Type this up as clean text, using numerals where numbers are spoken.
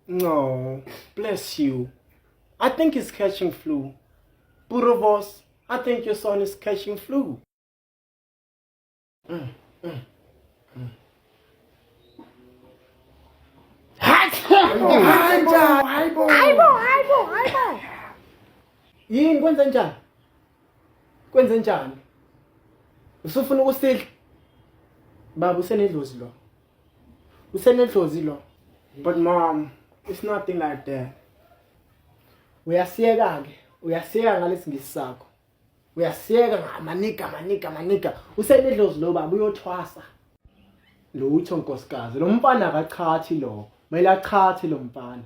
No, bless you. I think he's catching flu. Purovos, I think your son is catching flu. Hayibo. Yini kwenze njani? Kwenze njani? Usufuna ukusidla? Baba usenedlozi lo. Usenedlozi lo. But mom, it's nothing like that. Uyasiyeka ke. Uyasiyeka ngalesingisi sakho. Uyasiyeka ngamanika. Usenedlozi lo baba uyothwasa. Lo utho nkosikazi. Lo mfana akachathi lo. Mele achathi lo mfana.